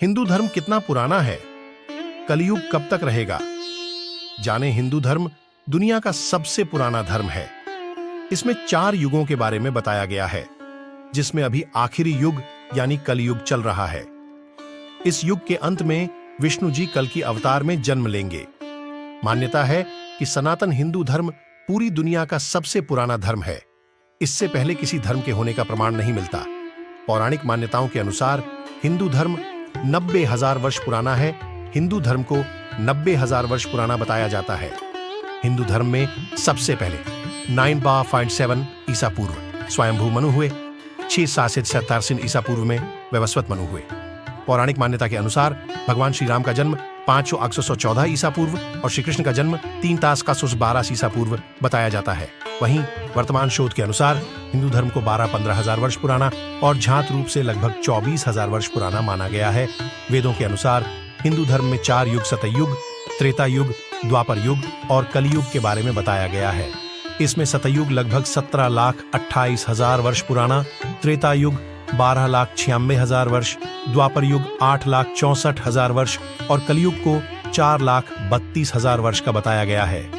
हिंदू धर्म कितना पुराना है? कलयुग कब तक रहेगा? जाने हिंदू धर्म दुनिया का सबसे पुराना धर्म है। इसमें 4 युगों के बारे में बताया गया है, जिसमें अभी आखिरी युग यानी कलयुग चल रहा है। इस युग के अंत में विष्णु जी कल की अवतार में जन्म लेंगे। मान्यता है कि सनातन हिंदू धर्म पूरी दुनिया का सबसे पुराना धर्म है। इससे पहले किसी धर्म के होने का प्रमाण नहीं मिलता। पौराणिक मान्यताओं के अनुसार हिंदू धर्म 90,000 वर्ष पुराना है। हिंदू धर्म को 90,000 वर्ष पुराना बताया जाता है। हिंदू धर्म में सबसे पहले 9/7 ईसा पूर्व स्वयंभू मनु हुए। 6,777 ईसा पूर्व में वैवस्वत मनु हुए। पौराणिक मान्यता के अनुसार भगवान श्री राम का जन्म 5,814 ईसा पूर्व और श्री कृष्ण का जन्म 3,12 ईसा पूर्व बताया जाता है। वहीं वर्तमान शोध के अनुसार हिंदू धर्म को 12-15,000 वर्ष पुराना और झात रूप से लगभग 24,000 वर्ष पुराना माना गया है। वेदों के अनुसार हिंदू धर्म में 4 युग सतयुग, त्रेता युग, द्वापर युग और कलयुग के बारे में बताया गया है। इसमें सतयुग लगभग 17,28,000 वर्ष पुराना, त्रेता युग 12,96,000 वर्ष, द्वापर युग 8,64,000 वर्ष और कलयुग को 4,32,000 वर्ष का बताया गया है।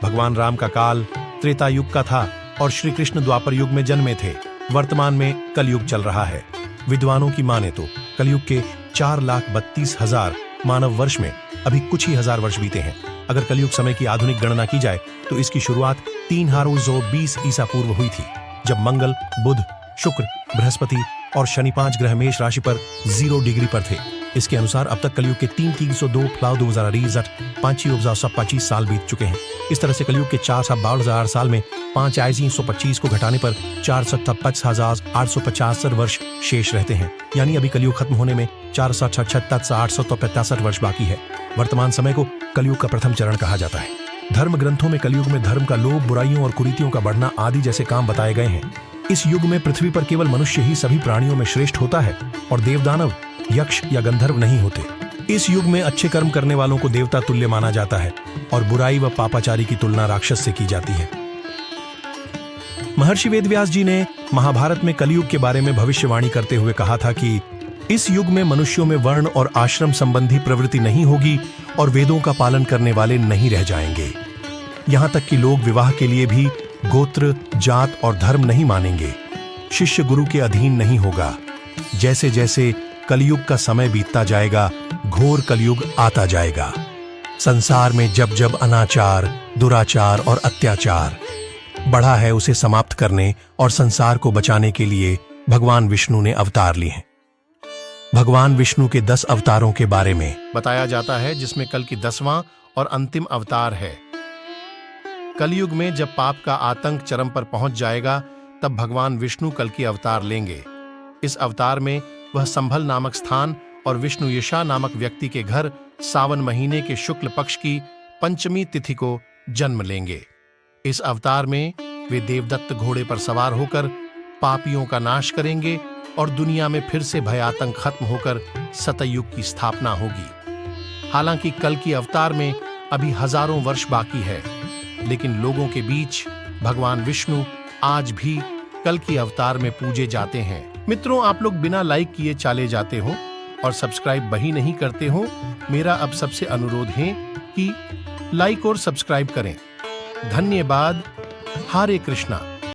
भगवान राम का काल त्रेता युग का था और श्री कृष्ण द्वापर युग में जन्मे थे। वर्तमान में कलयुग चल रहा है। विद्वानों की माने तो कलयुग के 4,32,000 मानव वर्ष में अभी कुछ ही हजार वर्ष बीते हैं। अगर कलयुग समय की आधुनिक गणना की जाए तो इसकी शुरुआत 3,20 ईसा पूर्व हुई थी, जब मंगल, बुध, शुक्र, बृहस्पति और शनि 5 ग्रह मेष राशि पर 0 डिग्री पर थे। इसके अनुसार अब तक कलयुग के 3,302,2025 साल बीत चुके हैं। इस तरह से कलयुग के 4,62,000 साल में 5,125 को घटाने पर 4,55,875 वर्ष शेष रहते हैं। यानी अभी कलयुग खत्म होने में 4,66,885 वर्ष बाकी है। वर्तमान समय को कलयुग का प्रथम चरण कहा जाता है। धर्म ग्रंथों में कलयुग में धर्म का लोभ, बुराइयों और कुरीतियों का बढ़ना आदि जैसे काम बताए गए हैं। इस युग में पृथ्वी पर केवल मनुष्य ही सभी प्राणियों में श्रेष्ठ होता है और देवदानव, यक्ष या गंधर्व नहीं होते। इस युग में अच्छे कर्म करने वालों को देवता तुल्य माना जाता है और बुराई व पापाचारी की तुलना राक्षस से की जाती है। महर्षि वेदव्यास जी ने महाभारत में कलयुग के बारे में भविष्यवाणी करते हुए कहा था कि इस युग में मनुष्यों में वर्ण और आश्रम संबंधी प्रवृत्ति नहीं होगी और वेदों का पालन करने वाले नहीं रह जाएंगे। यहां तक कि लोग विवाह के लिए भी गोत्र, जात और धर्म नहीं मानेंगे। शिष्य गुरु के अधीन नहीं होगा। जैसे जैसे कलयुग का समय बीतता जाएगा, घोर कलयुग आता जाएगा। संसार में जब जब अनाचार, दुराचार और अत्याचार बढ़ा है, उसे समाप्त करने और संसार को बचाने के लिए भगवान विष्णु ने अवतार लिए हैं। भगवान विष्णु के 10 अवतारों के बारे में बताया जाता है, जिसमें कल की 10वां और अंतिम अवतार है। कलयुग में जब पाप का आतंक चरम पर पहुंच जाएगा, तब भगवान विष्णु कल की अवतार लेंगे। इस अवतार में वह संभल नामक स्थान और विष्णु यशा नामक व्यक्ति के घर सावन महीने के शुक्ल पक्ष की 5वीं तिथि को जन्म लेंगे। इस अवतार में वे देवदत्त घोड़े पर सवार होकर पापियों का नाश करेंगे और दुनिया में फिर से भयातंक खत्म होकर सतयुग की स्थापना होगी। हालांकि कल की अवतार में अभी हजारों वर्ष बाकी है, लेकिन लोगों के बीच भगवान विष्णु आज भी कल की अवतार में पूजे जाते हैं। मित्रों, आप लोग बिना लाइक किए चले जाते हो और सब्सक्राइब वही नहीं करते हो। मेरा अब सबसे अनुरोध है कि लाइक और सब्सक्राइब करें। धन्यवाद। हरे कृष्णा।